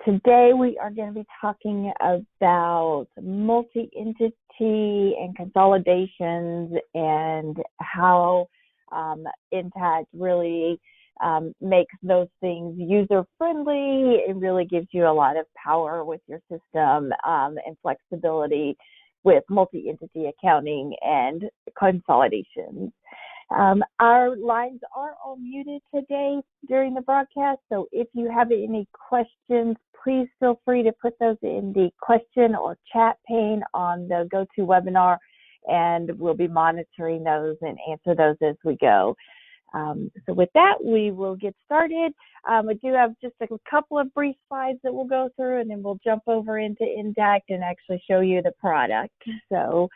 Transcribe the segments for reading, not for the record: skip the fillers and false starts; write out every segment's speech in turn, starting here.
Today we are going to be talking about multi-entity and consolidations and how Intacct really makes those things user-friendly. It really gives you a lot of power with your system and flexibility with multi-entity accounting and consolidations. Our lines are all muted today during the broadcast, so if you have any questions, please feel free to put those in the question or chat pane on the GoToWebinar, and we'll be monitoring those and answer those as we go. So with that, we will get started. I do have just a couple of brief slides that we'll go through, and then we'll jump over into Intacct and actually show you the product. So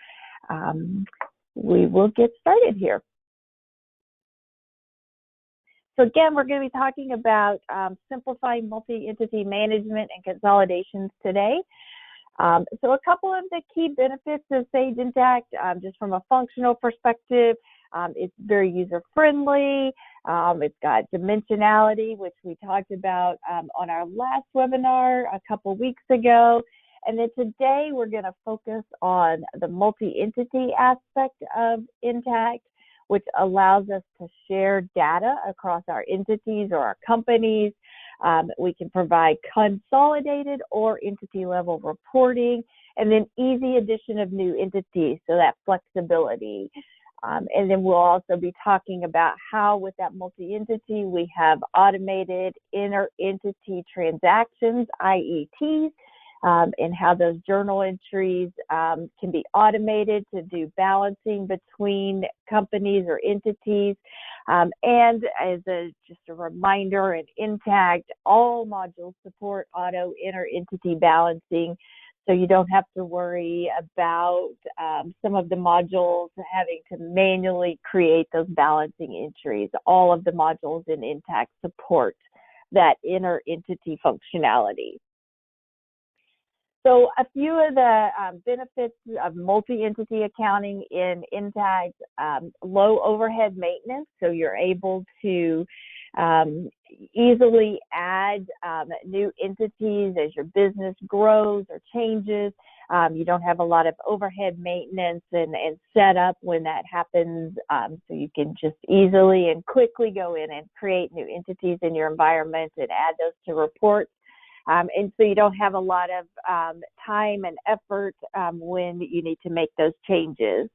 we will get started here. So again, we're going to be talking about simplifying multi-entity management and consolidations today. So a couple of the key benefits of Sage Intacct, just from a functional perspective, it's very user-friendly. It's got dimensionality, which we talked about on our last webinar a couple weeks ago. And then today we're going to focus on the multi-entity aspect of Intacct, which allows us to share data across our entities or our companies. We can provide consolidated or entity level reporting, and then easy addition of new entities, so that flexibility. And then we'll also be talking about how with that multi-entity we have automated inter-entity transactions, IETs, and how those journal entries can be automated to do balancing between companies or entities. And as just a reminder, in Intacct, all modules support auto inter-entity balancing, so you don't have to worry about some of the modules having to manually create those balancing entries. All of the modules in Intacct support that inter-entity functionality. So a few of the benefits of multi-entity accounting in Intacct: low overhead maintenance, so you're able to easily add new entities as your business grows or changes. You don't have a lot of overhead maintenance and setup when that happens, so you can just easily and quickly go in and create new entities in your environment and add those to reports. And so you don't have a lot of time and effort when you need to make those changes.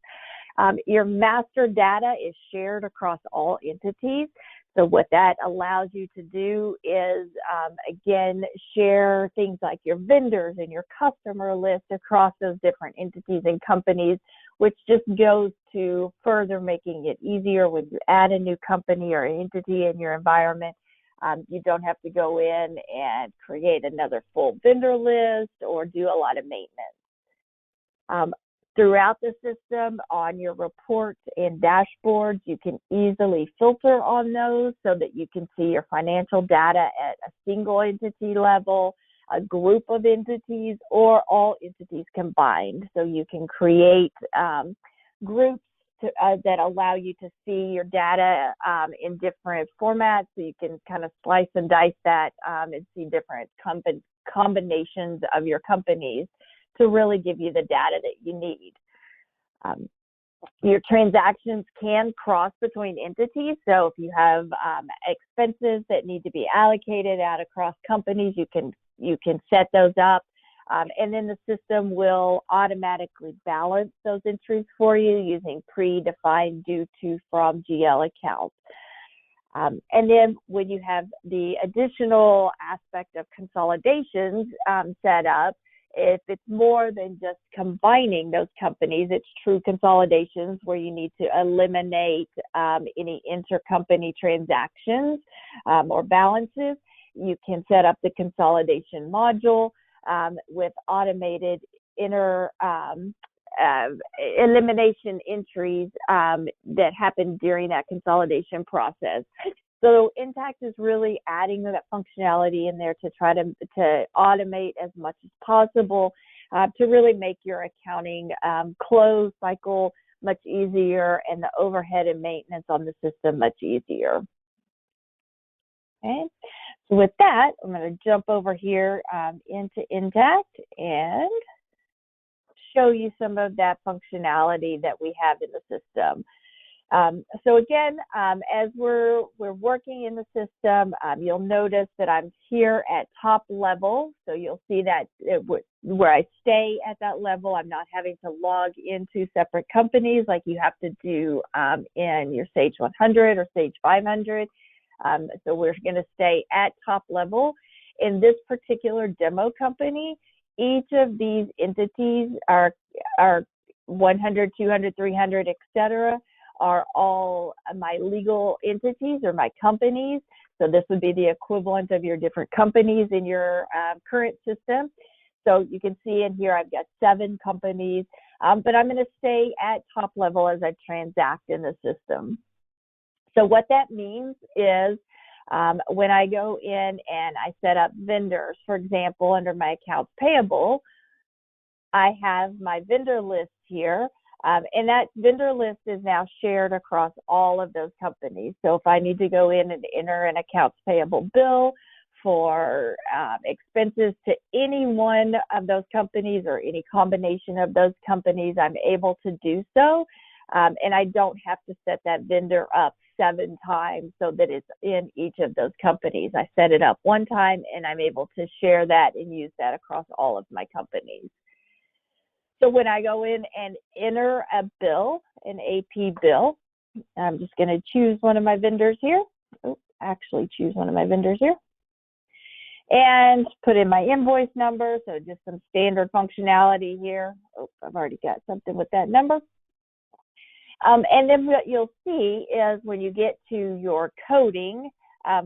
Your master data is shared across all entities. So what that allows you to do is, again, share things like your vendors and your customer list across those different entities and companies, which just goes to further making it easier when you add a new company or entity in your environment. You don't have to go in and create another full vendor list or do a lot of maintenance. Throughout the system, on your reports and dashboards, you can easily filter on those so that you can see your financial data at a single entity level, a group of entities, or all entities combined. So you can create groups that allow you to see your data in different formats, so you can kind of slice and dice that and see different combinations of your companies to really give you the data that you need. Your transactions can cross between entities, so if you have expenses that need to be allocated out across companies, you can set those up. And then the system will automatically balance those entries for you using predefined due to from GL accounts. And then when you have the additional aspect of consolidations set up, if it's more than just combining those companies, it's true consolidations where you need to eliminate any intercompany transactions or balances. You can set up the consolidation module with automated elimination entries that happen during that consolidation process. So Intacct is really adding that functionality in there to try to automate as much as possible to really make your accounting close cycle much easier and the overhead and maintenance on the system much easier. Okay, So with that, I'm going to jump over here into Intacct and show you some of that functionality that we have in the system. So again, as we're working in the system, you'll notice that I'm here at top level. So you'll see that where I stay at that level, I'm not having to log into separate companies like you have to do in your Sage 100 or Sage 500. So we're going to stay at top level. In this particular demo company, each of these entities are 100, 200, 300, etc. are all my legal entities or my companies. So this would be the equivalent of your different companies in your current system. So you can see in here I've got 7 companies, but I'm going to stay at top level as I transact in the system. So what that means is when I go in and I set up vendors, for example, under my accounts payable, I have my vendor list here. And that vendor list is now shared across all of those companies. So if I need to go in and enter an accounts payable bill for expenses to any one of those companies or any combination of those companies, I'm able to do so. And I don't have to set that vendor up 7 times so that it's in each of those companies. I set it up one time and I'm able to share that and use that across all of my companies. So when I go in and enter a bill, an AP bill, I'm just going to choose one of my vendors here. Choose one of my vendors here. And put in my invoice number, so just some standard functionality here. I've already got something with that number. And then what you'll see is when you get to your coding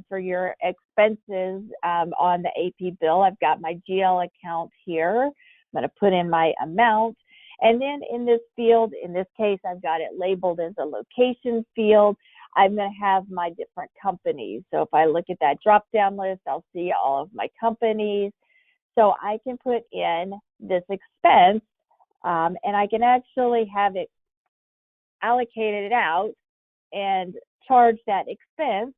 for your expenses on the AP bill, I've got my GL account here. I'm going to put in my amount. And then in this field, in this case, I've got it labeled as a location field. I'm going to have my different companies. So if I look at that drop-down list, I'll see all of my companies. So I can put in this expense, and I can actually have it allocated out and charge that expense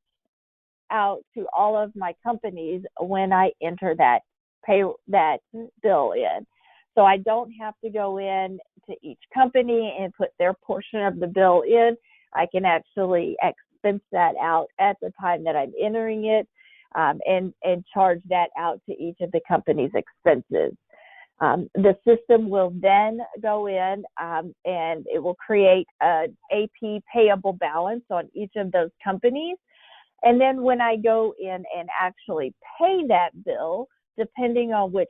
out to all of my companies when I enter that bill in. So I don't have to go in to each company and put their portion of the bill in. I can actually expense that out at the time that I'm entering it and charge that out to each of the company's expenses. The system will then go in and it will create an AP payable balance on each of those companies. And then when I go in and actually pay that bill, depending on which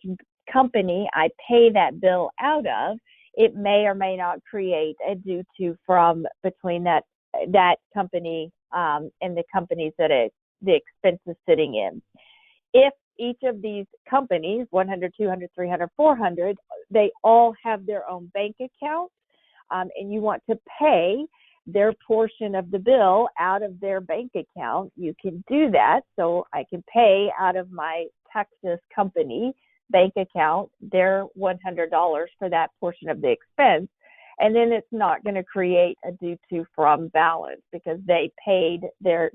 company I pay that bill out of, it may or may not create a due to from between that company and the companies that the expense is sitting in. If each of these companies, 100, 200, 300, 400, they all have their own bank account, and you want to pay their portion of the bill out of their bank account, you can do that. So I can pay out of my Texas company bank account their $100 for that portion of the expense, and then it's not going to create a due to from balance because they paid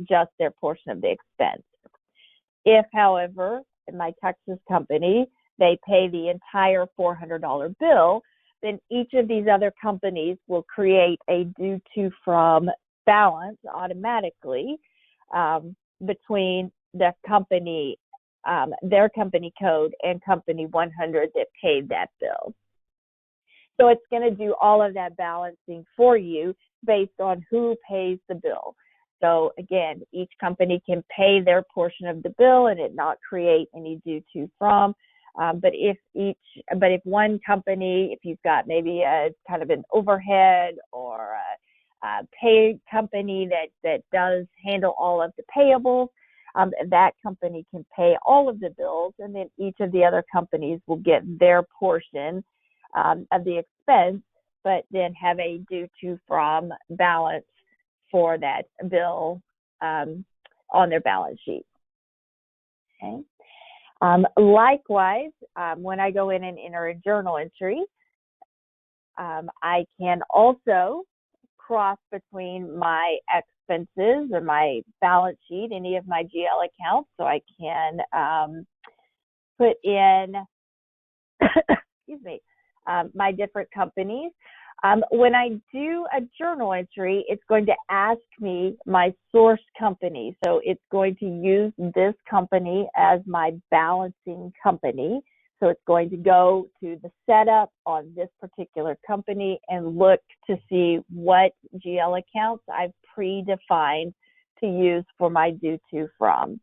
just their portion of the expense. If, however, in my Texas company, they pay the entire $400 bill, then each of these other companies will create a due to from balance automatically between the company, their company code and company 100 that paid that bill. So it's going to do all of that balancing for you based on who pays the bill. So again, each company can pay their portion of the bill and it not create any due to from. But if one company, if you've got maybe a kind of an overhead or a pay company that does handle all of the payables, that company can pay all of the bills, and then each of the other companies will get their portion of the expense, but then have a due to from balance for that bill on their balance sheet. Okay. Likewise, when I go in and enter a journal entry, I can also cross between my expenses or my balance sheet, any of my GL accounts, so I can put in, excuse me, my different companies. When I do a journal entry, it's going to ask me my source company. So it's going to use this company as my balancing company. So it's going to go to the setup on this particular company and look to see what GL accounts I've predefined to use for my due to from.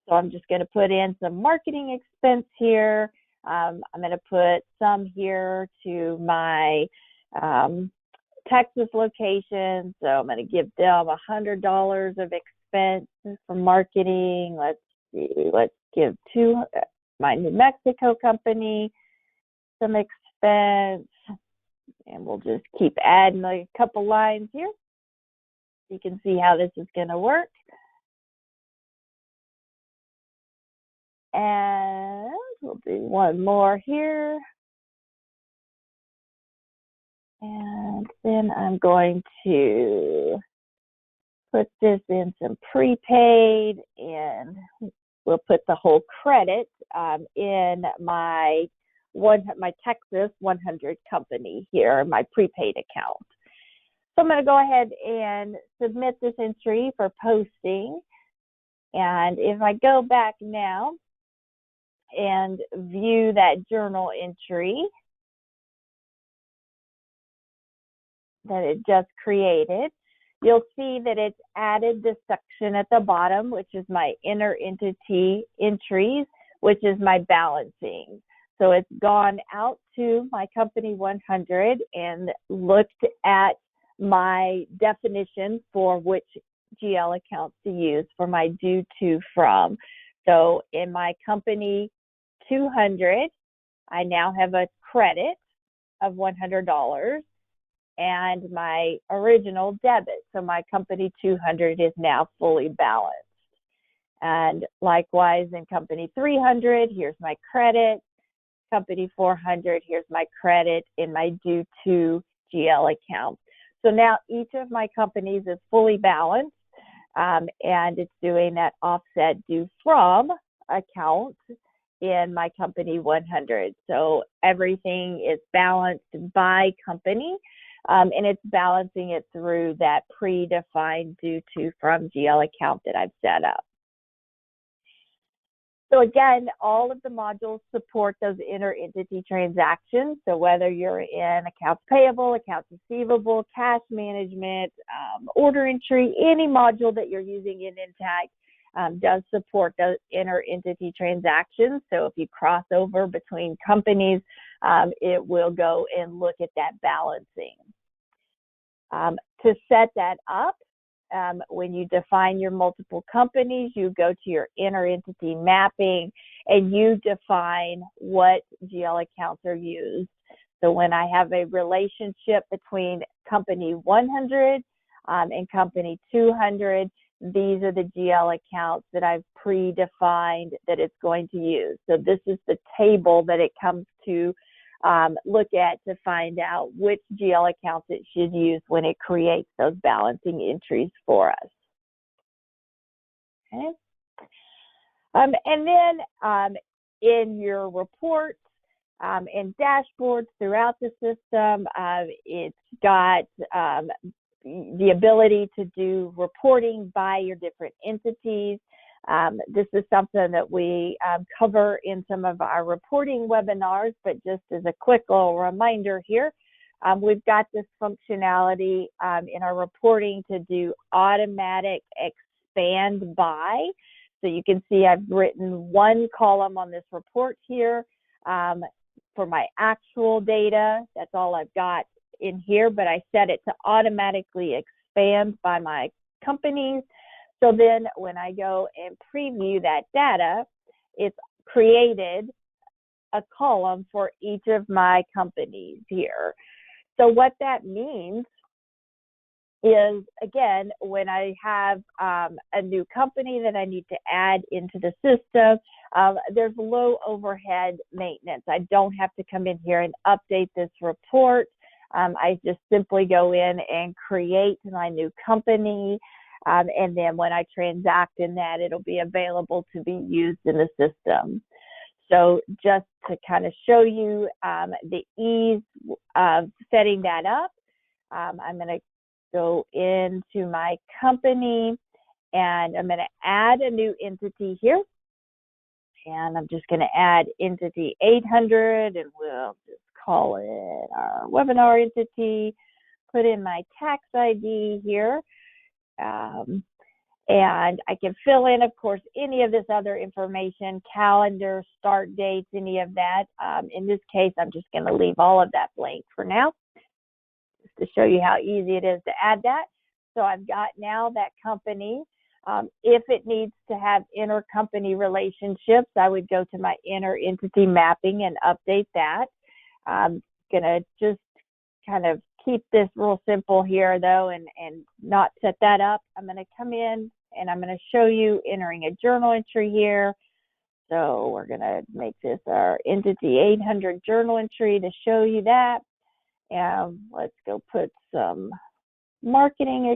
So I'm just going to put in some marketing expense here. I'm going to put some here to my Texas location. So I'm going to give them $100 of expense for marketing. Let's see, let's give my New Mexico company some expense, and we'll just keep adding a couple lines here. You can see how this is going to work. And we'll do one more here. And then I'm going to put this in some prepaid, and we'll put the whole credit in my Texas 100 company here, my prepaid account. So I'm going to go ahead and submit this entry for posting. And if I go back now and view that journal entry that it just created, you'll see that it's added this section at the bottom, which is my inner entity entries, which is my balancing. So it's gone out to my company 100 and looked at my definition for which GL accounts to use for my due to from. So in my company 200, I now have a credit of $100 and my original debit. So my company 200 is now fully balanced. And likewise in company 300, here's my credit. Company 400, here's my credit in my due to GL account. So now each of my companies is fully balanced, and it's doing that offset due from account in my company 100. So everything is balanced by company, and it's balancing it through that predefined due to from GL account that I've set up. So again, all of the modules support those inter-entity transactions. So whether you're in accounts payable, accounts receivable, cash management, order entry, any module that you're using in Intacct does support those inter-entity transactions. So if you cross over between companies, it will go and look at that balancing. To set that up, when you define your multiple companies, you go to your inter-entity mapping and you define what GL accounts are used. So when I have a relationship between company 100 and company 200, these are the GL accounts that I've predefined that it's going to use. So this is the table that it comes to look at to find out which GL accounts it should use when it creates those balancing entries for us. Okay. And then in your reports and dashboards throughout the system, it's got the ability to do reporting by your different entities. This is something that we cover in some of our reporting webinars, but just as a quick little reminder here, we've got this functionality in our reporting to do automatic expand by. So you can see I've written one column on this report here for my actual data. That's all I've got in here, but I set it to automatically expand by my companies. So then when I go and preview that data, it's created a column for each of my companies here. So what that means is, again, when I have a new company that I need to add into the system, there's low overhead maintenance. I don't have to come in here and update this report. I just simply go in and create my new company. And then when I transact in that, it'll be available to be used in the system. So just to kind of show you the ease of setting that up, I'm going to go into my company and I'm going to add a new entity here. And I'm just going to add entity 800 and we'll just call it our webinar entity, put in my tax ID here. And I can fill in, of course, any of this other information, calendar, start dates, any of that. In this case, I'm just going to leave all of that blank for now, just to show you how easy it is to add that. So I've got now that company. If it needs to have intercompany relationships, I would go to my inter-entity mapping and update that. I'm going to just kind of keep this real simple here, though, and not set that up. I'm going to come in and I'm going to show you entering a journal entry here. So we're going to make this our entity 800 journal entry to show you that. And let's go put some marketing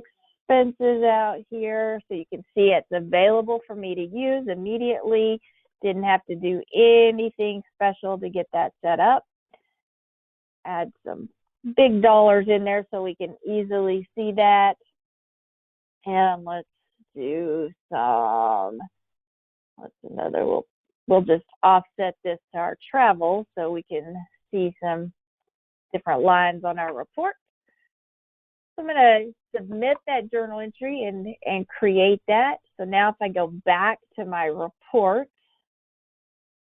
expenses out here so you can see it's available for me to use immediately. Didn't have to do anything special to get that set up. Add some big dollars in there so we can easily see that. And let's do some, what's another, we'll just offset this to our travel so we can see some different lines on our report. So I'm going to submit that journal entry and create that. So now if I go back to my report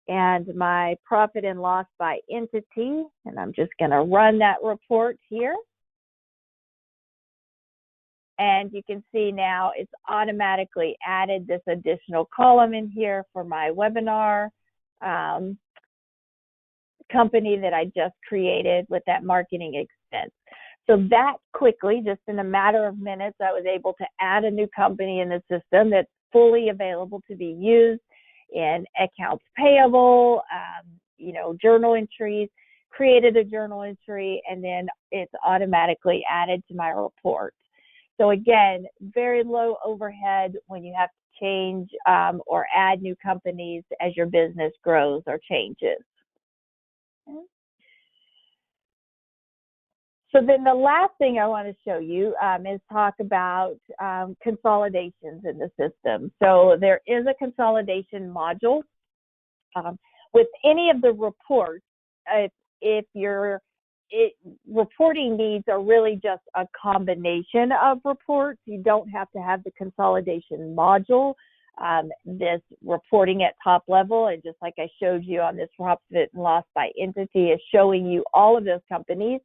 and my profit and loss by entity, and I'm just going to run that report here. And you can see now it's automatically added this additional column in here for my webinar company that I just created with that marketing expense. So that quickly, just in a matter of minutes, I was able to add a new company in the system that's fully available to be used in accounts payable, journal entries, created a journal entry, and then it's automatically added to my report. So again, very low overhead when you have to change or add new companies as your business grows or changes. So then the last thing I want to show you is talk about consolidations in the system. So there is a consolidation module. With any of the reports, if your reporting needs are really just a combination of reports, you don't have to have the consolidation module. This reporting at top level, and just like I showed you on this profit and loss by entity, is showing you all of those companies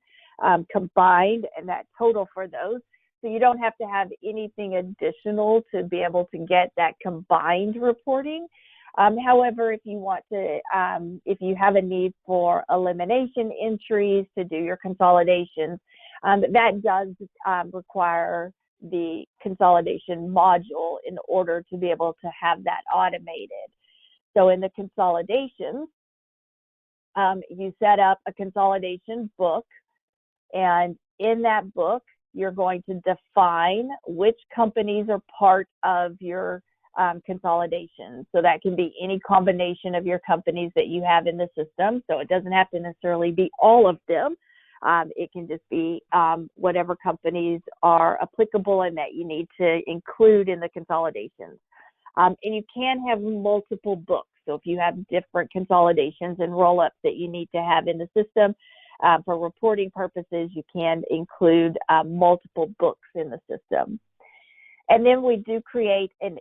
combined and that total for those. So you don't have to have anything additional to be able to get that combined reporting. However, if you want to, if you have a need for elimination entries to do your consolidations, that does require the consolidation module in order to be able to have that automated. So in the consolidations, you set up a consolidation book, and in that book, you're going to define which companies are part of your consolidation. So that can be any combination of your companies that you have in the system. So it doesn't have to necessarily be all of them. It can just be whatever companies are applicable and that you need to include in the consolidations. And you can have multiple books. So if you have different consolidations and roll-ups that you need to have in the system, for reporting purposes, you can include multiple books in the system. And then we do create an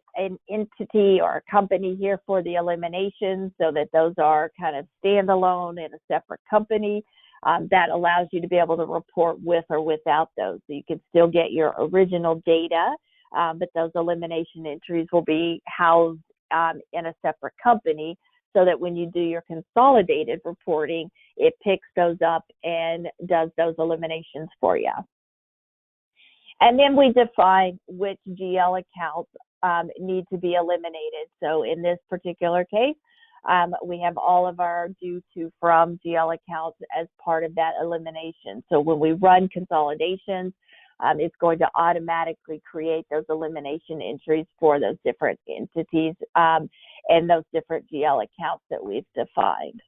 entity or a company here for the eliminations so that those are kind of standalone in a separate company. That allows you to be able to report with or without those. So you can still get your original data, but those elimination entries will be housed in a separate company so that when you do your consolidated reporting, it picks those up and does those eliminations for you. And then we define which GL accounts need to be eliminated. So in this particular case, we have all of our due to from GL accounts as part of that elimination. So when we run consolidations, it's going to automatically create those elimination entries for those different entities and those different GL accounts that we've defined.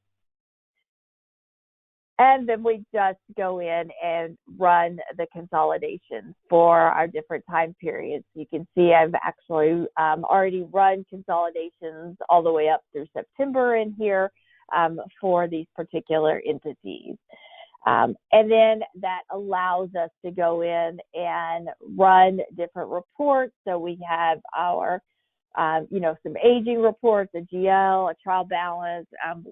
And then we just go in and run the consolidations for our different time periods. You can see I've actually already run consolidations all the way up through September in here for these particular entities. And then that allows us to go in and run different reports. So we have our some aging reports, a GL, a trial balance.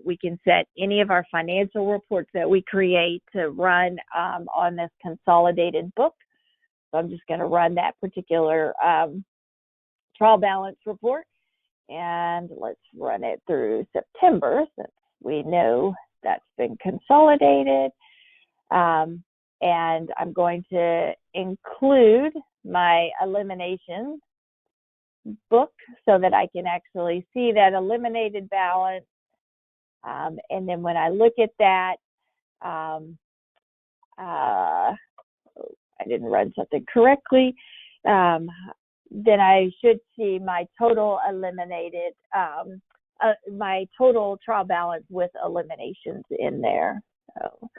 We can set any of our financial reports that we create to run on this consolidated book. So I'm just going to run that particular trial balance report, and let's run it through September since we know that's been consolidated. And I'm going to include my elimination book so that I can actually see that eliminated balance. And then when I look at that, I didn't run something correctly, then I should see my total eliminated, my total trial balance with eliminations in there. So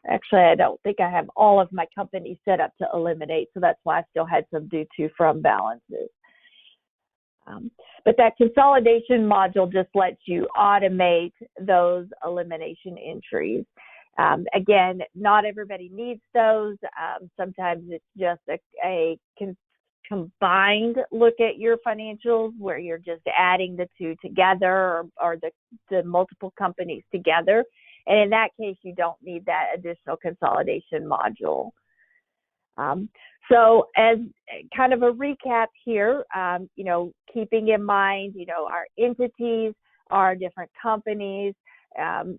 actually, I don't think I have all of my companies set up to eliminate, so that's why I still had some due to from balances. But that consolidation module just lets you automate those elimination entries. Again, not everybody needs those. Sometimes it's just a combined look at your financials where you're just adding the two together or the multiple companies together. And in that case, you don't need that additional consolidation module. So as kind of a recap here, keeping in mind, our entities are different companies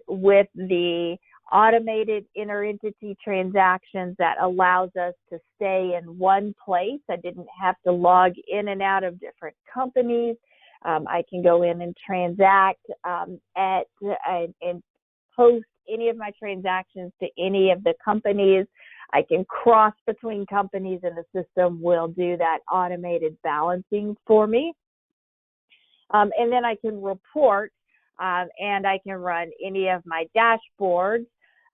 with the automated inter-entity transactions that allows us to stay in one place. I didn't have to log in and out of different companies. I can go in and transact and post any of my transactions to any of the companies. I can cross between companies and the system will do that automated balancing for me. And then I can report and I can run any of my dashboards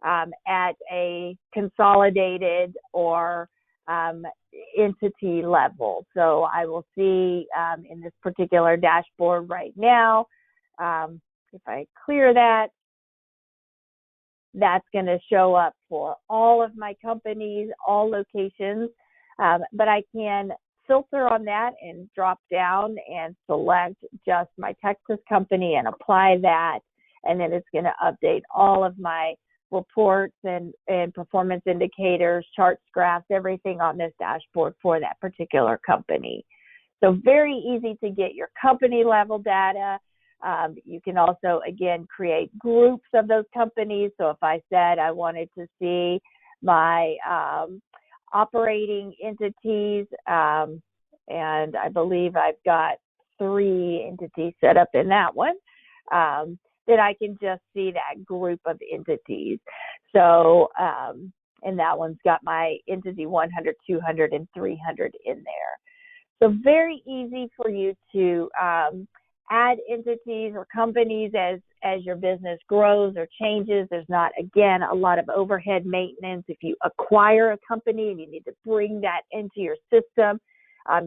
at a consolidated or entity level. So I will see in this particular dashboard right now, if I clear that, that's going to show up for all of my companies, all locations, but I can filter on that and drop down and select just my Texas company and apply that, and then it's going to update all of my reports and performance indicators, charts, graphs, everything on this dashboard for that particular company. So very easy to get your company level data. You can also, again, create groups of those companies. So if I said I wanted to see my operating entities, and I believe I've got 3 entities set up in that one, then I can just see that group of entities. So, and that one's got my entity 100, 200, and 300 in there. So very easy for you to add entities or companies as your business grows or changes. There's not, again, a lot of overhead maintenance. If you acquire a company and you need to bring that into your system,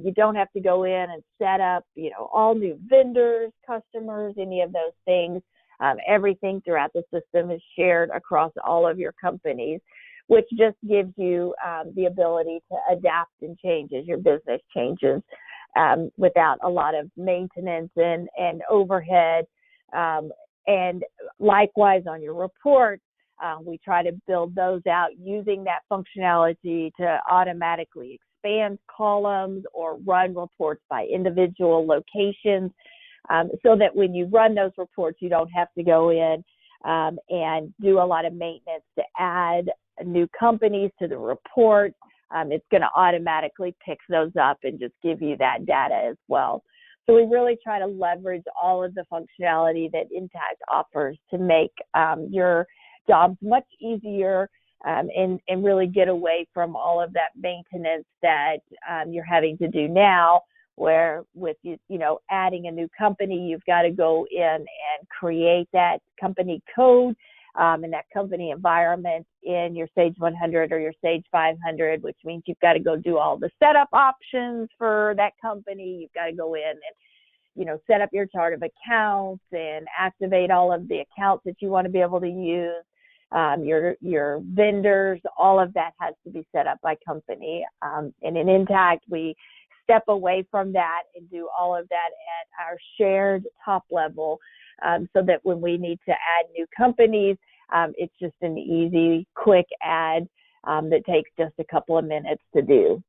you don't have to go in and set up, all new vendors, customers, any of those things. Everything throughout the system is shared across all of your companies, which just gives you the ability to adapt and change as your business changes without a lot of maintenance and overhead. And likewise on your reports, we try to build those out using that functionality to automatically expand columns or run reports by individual locations, so that when you run those reports, you don't have to go in and do a lot of maintenance to add new companies to the report. It's going to automatically pick those up and just give you that data as well. So we really try to leverage all of the functionality that Intacct offers to make your jobs much easier and really get away from all of that maintenance that you're having to do now, where with adding a new company, you've got to go in and create that company code and that company environment in your Sage 100 or your Sage 500, which means you've got to go do all the setup options for that company. You've got to go in and set up your chart of accounts and activate all of the accounts that you want to be able to use. Your vendors, all of that has to be set up by company. And in Intacct, we step away from that and do all of that at our shared top level, so that when we need to add new companies, it's just an easy, quick add that takes just a couple of minutes to do.